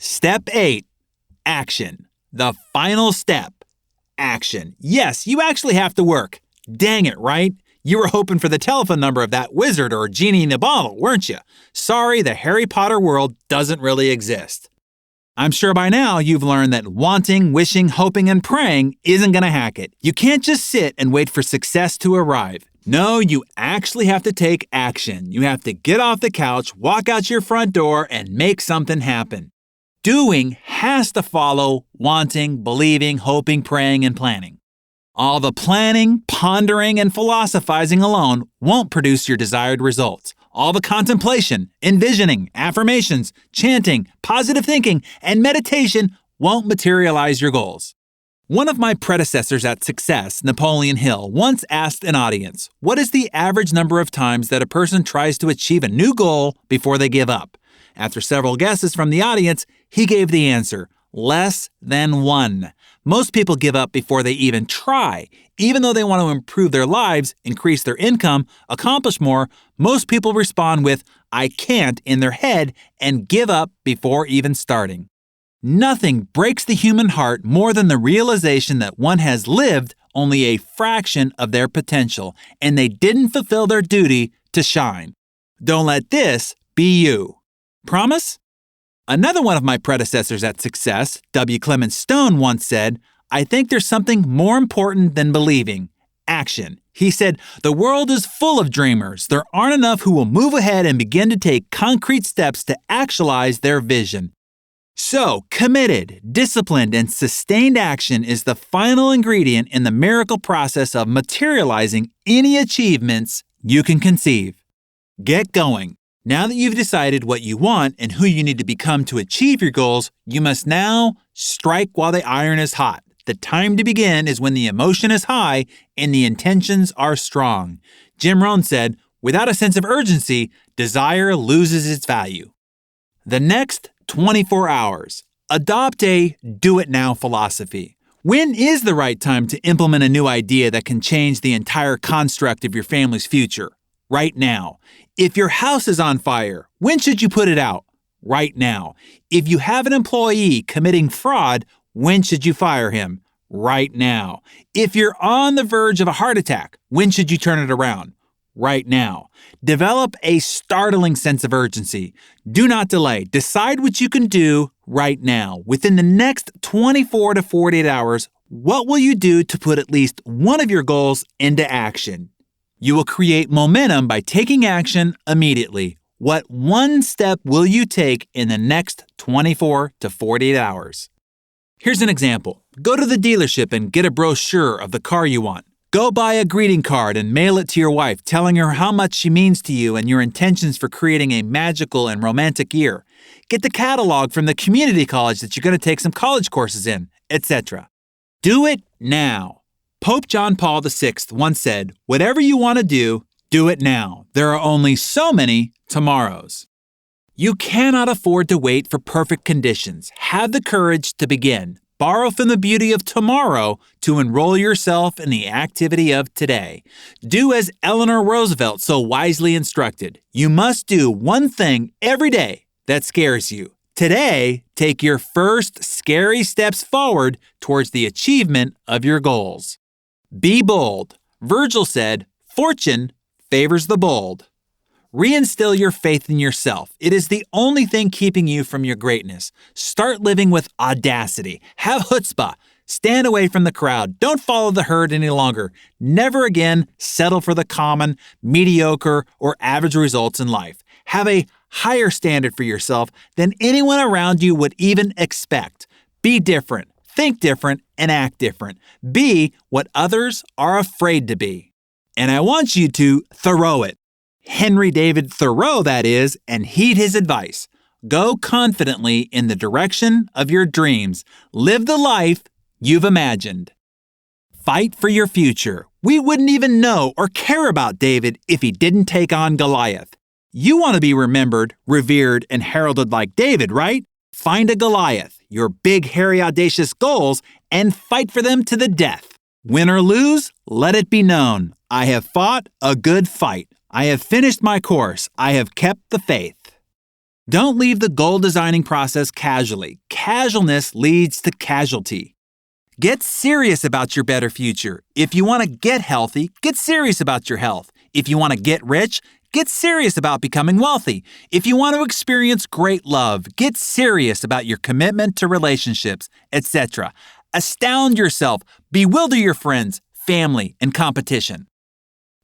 Step 8. Action. The final step. Action. Yes, you actually have to work. Dang it, right? You were hoping for the telephone number of that wizard or genie in the bottle, weren't you? Sorry, the Harry Potter world doesn't really exist. I'm sure by now you've learned that wanting, wishing, hoping, and praying isn't going to hack it. You can't just sit and wait for success to arrive. No, you actually have to take action. You have to get off the couch, walk out your front door, and make something happen. Doing has to follow wanting, believing, hoping, praying, and planning. All the planning, pondering, and philosophizing alone won't produce your desired results. All the contemplation, envisioning, affirmations, chanting, positive thinking, and meditation won't materialize your goals. One of my predecessors at Success, Napoleon Hill, once asked an audience, what is the average number of times that a person tries to achieve a new goal before they give up? After several guesses from the audience, he gave the answer, less than 1. Most people give up before they even try. Even though they want to improve their lives, increase their income, accomplish more, most people respond with, I can't in their head and give up before even starting. Nothing breaks the human heart more than the realization that one has lived only a fraction of their potential and they didn't fulfill their duty to shine. Don't let this be you. Promise? Another one of my predecessors at Success, W. Clement Stone, once said, I think there's something more important than believing. Action. He said, the world is full of dreamers. There aren't enough who will move ahead and begin to take concrete steps to actualize their vision. So, committed, disciplined, and sustained action is the final ingredient in the miracle process of materializing any achievements you can conceive. Get going. Now that you've decided what you want and who you need to become to achieve your goals, you must now strike while the iron is hot. The time to begin is when the emotion is high and the intentions are strong. Jim Rohn said, without a sense of urgency, desire loses its value. The next 24 hours. Adopt a do-it-now philosophy. When is the right time to implement a new idea that can change the entire construct of your family's future? Right now. If your house is on fire, when should you put it out? Right now. If you have an employee committing fraud, when should you fire him? Right now. If you're on the verge of a heart attack, when should you turn it around? Right now. Develop a startling sense of urgency. Do not delay. Decide what you can do right now. Within the next 24 to 48 hours, what will you do to put at least one of your goals into action? You will create momentum by taking action immediately. What one step will you take in the next 24 to 48 hours? Here's an example. Go to the dealership and get a brochure of the car you want. Go buy a greeting card and mail it to your wife, telling her how much she means to you and your intentions for creating a magical and romantic year. Get the catalog from the community college that you're going to take some college courses in, etc. Do it now. Pope John Paul VI once said, whatever you want to do it now. There are only so many tomorrows. You cannot afford to wait for perfect conditions. Have the courage to begin. Borrow from the beauty of tomorrow to enroll yourself in the activity of today. Do as Eleanor Roosevelt so wisely instructed. You must do one thing every day that scares you. Today, take your first scary steps forward towards the achievement of your goals. Be bold. Virgil said, fortune favors the bold. Reinstill your faith in yourself. It is the only thing keeping you from your greatness. Start living with audacity. Have chutzpah. Stand away from the crowd. Don't follow the herd any longer. Never again settle for the common, mediocre, or average results in life. Have a higher standard for yourself than anyone around you would even expect. Be different. Think different and act different. Be what others are afraid to be. And I want you to thorough it. Henry David Thoreau, that is, and heed his advice. Go confidently in the direction of your dreams. Live the life you've imagined. Fight for your future. We wouldn't even know or care about David if he didn't take on Goliath. You want to be remembered, revered, and heralded like David, right? Find a Goliath, your big, hairy, audacious goals, and fight for them to the death. Win or lose, let it be known. I have fought a good fight. I have finished my course. I have kept the faith. Don't leave the goal designing process casually. Casualness leads to casualty. Get serious about your better future. If you want to get healthy, get serious about your health. If you want to get rich, get serious about becoming wealthy. If you want to experience great love, get serious about your commitment to relationships, etc. Astound yourself, bewilder your friends, family, and competition.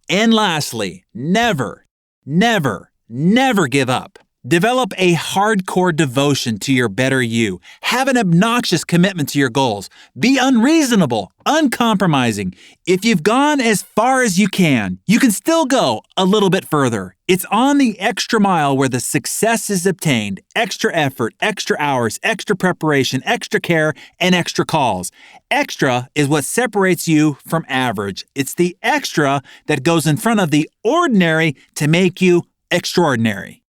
And lastly, never, never, never give up. Develop a hardcore devotion to your better you. Have an obnoxious commitment to your goals. Be unreasonable, uncompromising. If you've gone as far as you can still go a little bit further. It's on the extra mile where the success is obtained. Extra effort, extra hours, extra preparation, extra care, and extra calls. Extra is what separates you from average. It's the extra that goes in front of the ordinary to make you extraordinary.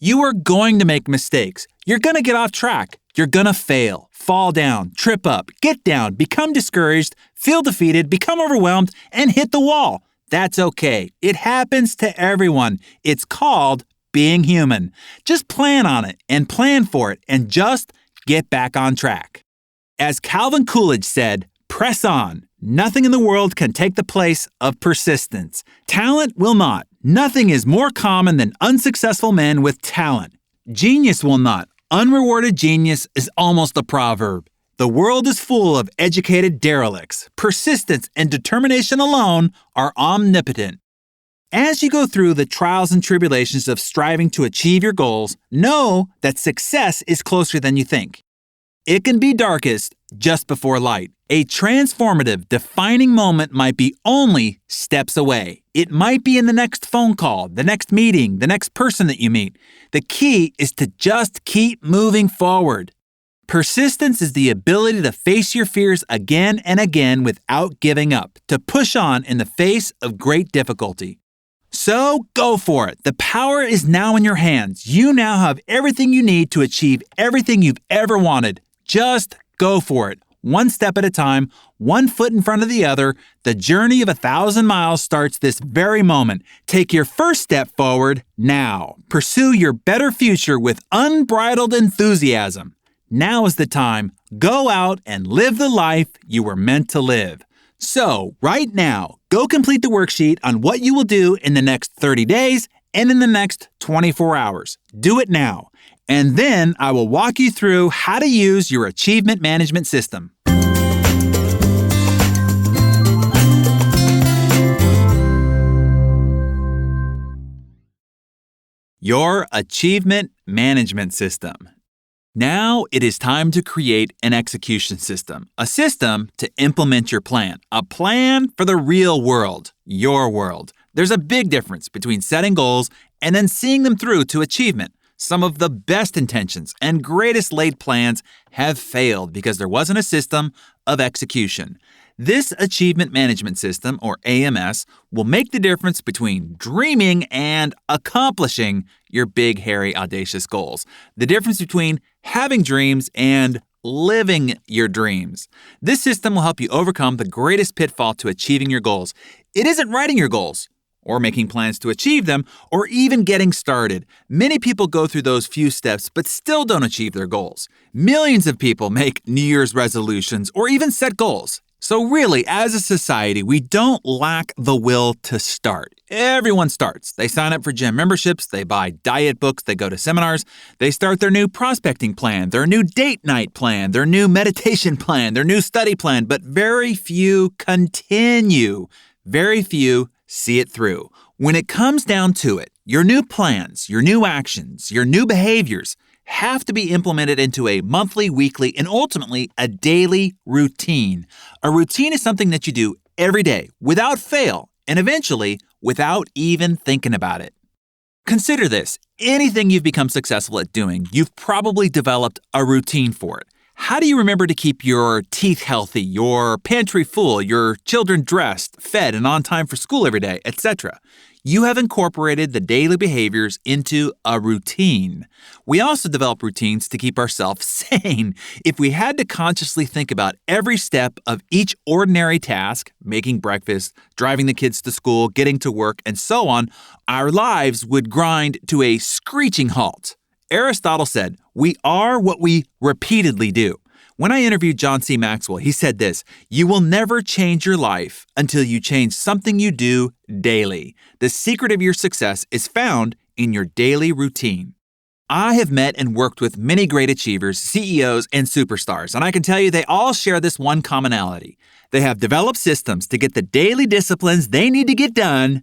You are going to make mistakes. You're going to get off track. You're going to fail, fall down, trip up, get down, become discouraged, feel defeated, become overwhelmed, and hit the wall. That's okay. It happens to everyone. It's called being human. Just plan on it and plan for it and just get back on track. As Calvin Coolidge said, press on. Nothing in the world can take the place of persistence. Talent will not. Nothing is more common than unsuccessful men with talent. Genius will not. Unrewarded genius is almost a proverb. The world is full of educated derelicts. Persistence and determination alone are omnipotent. As you go through the trials and tribulations of striving to achieve your goals, know that success is closer than you think. It can be darkest just before light. A transformative, defining moment might be only steps away. It might be in the next phone call, the next meeting, the next person that you meet. The key is to just keep moving forward. Persistence is the ability to face your fears again and again without giving up, to push on in the face of great difficulty. So go for it. The power is now in your hands. You now have everything you need to achieve everything you've ever wanted. Just go for it. One step at a time, one foot in front of the other. The journey of 1,000 miles starts this very moment. Take your first step forward now. Pursue your better future with unbridled enthusiasm. Now is the time. Go out and live the life you were meant to live. So, right now, go complete the worksheet on what you will do in the next 30 days and in the next 24 hours. Do it now. And then I will walk you through how to use your achievement management system. Your achievement management system. Now it is time to create an execution system, a system to implement your plan, a plan for the real world, your world. There's a big difference between setting goals and then seeing them through to achievement. Some of the best intentions and greatest laid plans have failed because there wasn't a system of execution. This achievement management system, or AMS, will make the difference between dreaming and accomplishing your big, hairy, audacious goals. The difference between having dreams and living your dreams. This system will help you overcome the greatest pitfall to achieving your goals. It isn't writing your goals, or making plans to achieve them, or even getting started. Many people go through those few steps but still don't achieve their goals. Millions of people make New Year's resolutions or even set goals. So really, as a society, we don't lack the will to start. Everyone starts. They sign up for gym memberships, they buy diet books, they go to seminars, they start their new prospecting plan, their new date night plan, their new meditation plan, their new study plan, but very few continue. Very few see it through. When it comes down to it, your new plans, your new actions, your new behaviors have to be implemented into a monthly, weekly, and ultimately a daily routine. A routine is something that you do every day without fail and eventually without even thinking about it. Consider this. Anything you've become successful at doing, you've probably developed a routine for it. How do you remember to keep your teeth healthy, your pantry full, your children dressed, fed, and on time for school every day, etc.? You have incorporated the daily behaviors into a routine. We also develop routines to keep ourselves sane. If we had to consciously think about every step of each ordinary task, making breakfast, driving the kids to school, getting to work, and so on, our lives would grind to a screeching halt. Aristotle said, "We are what we repeatedly do." When I interviewed John C. Maxwell, he said this: "You will never change your life until you change something you do daily. The secret of your success is found in your daily routine." I have met and worked with many great achievers, CEOs, and superstars, and I can tell you they all share this one commonality. They have developed systems to get the daily disciplines they need to get done.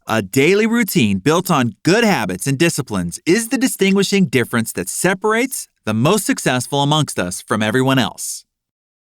A daily routine built on good habits and disciplines is the distinguishing difference that separates the most successful amongst us from everyone else.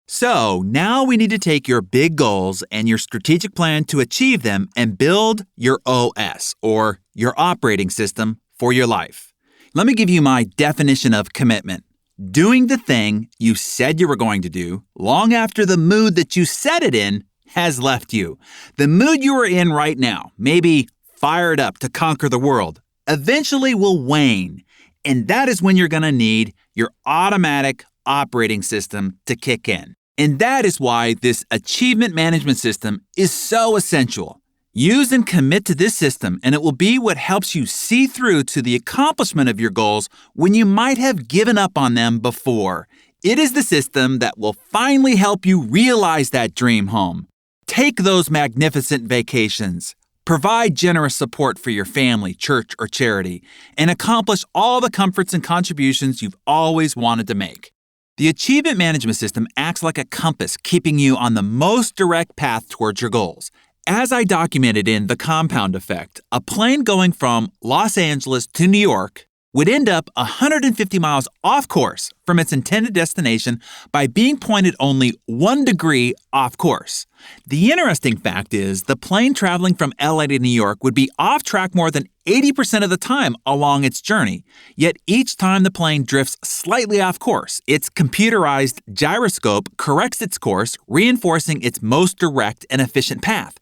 So now we need to take your big goals and your strategic plan to achieve them and build your OS, or your operating system, for your life. Let me give you my definition of commitment. Doing the thing you said you were going to do long after the mood that you said it in has left you. The mood you are in right now, maybe fired up to conquer the world, eventually will wane. And that is when you're going to need your automatic operating system to kick in. And that is why this achievement management system is so essential. Use and commit to this system, and it will be what helps you see through to the accomplishment of your goals when you might have given up on them before. It is the system that will finally help you realize that dream home, take those magnificent vacations, provide generous support for your family, church, or charity, and accomplish all the comforts and contributions you've always wanted to make. The achievement management system acts like a compass, keeping you on the most direct path towards your goals. As I documented in The Compound Effect, a plane going from Los Angeles to New York would end up 150 miles off course from its intended destination by being pointed only 1 degree off course. The interesting fact is the plane traveling from LA to New York would be off track more than 80% of the time along its journey. Yet each time the plane drifts slightly off course, its computerized gyroscope corrects its course, reinforcing its most direct and efficient path.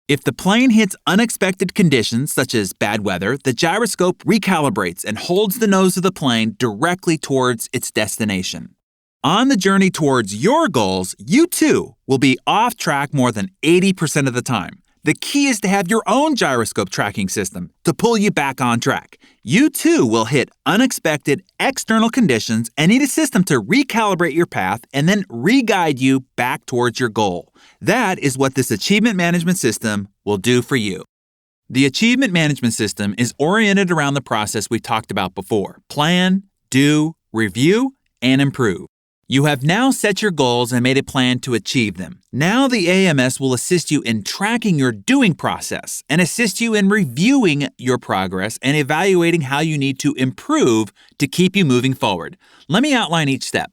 If the plane hits unexpected conditions, such as bad weather, the gyroscope recalibrates and holds the nose of the plane directly towards its destination. On the journey towards your goals, you too will be off track more than 80% of the time. The key is to have your own gyroscope tracking system to pull you back on track. You too will hit unexpected external conditions and need a system to recalibrate your path and then re-guide you back towards your goal. That is what this achievement management system will do for you. The achievement management system is oriented around the process we talked about before: plan, do, review, and improve. You have now set your goals and made a plan to achieve them. Now the AMS will assist you in tracking your doing process and assist you in reviewing your progress and evaluating how you need to improve to keep you moving forward. Let me outline each step.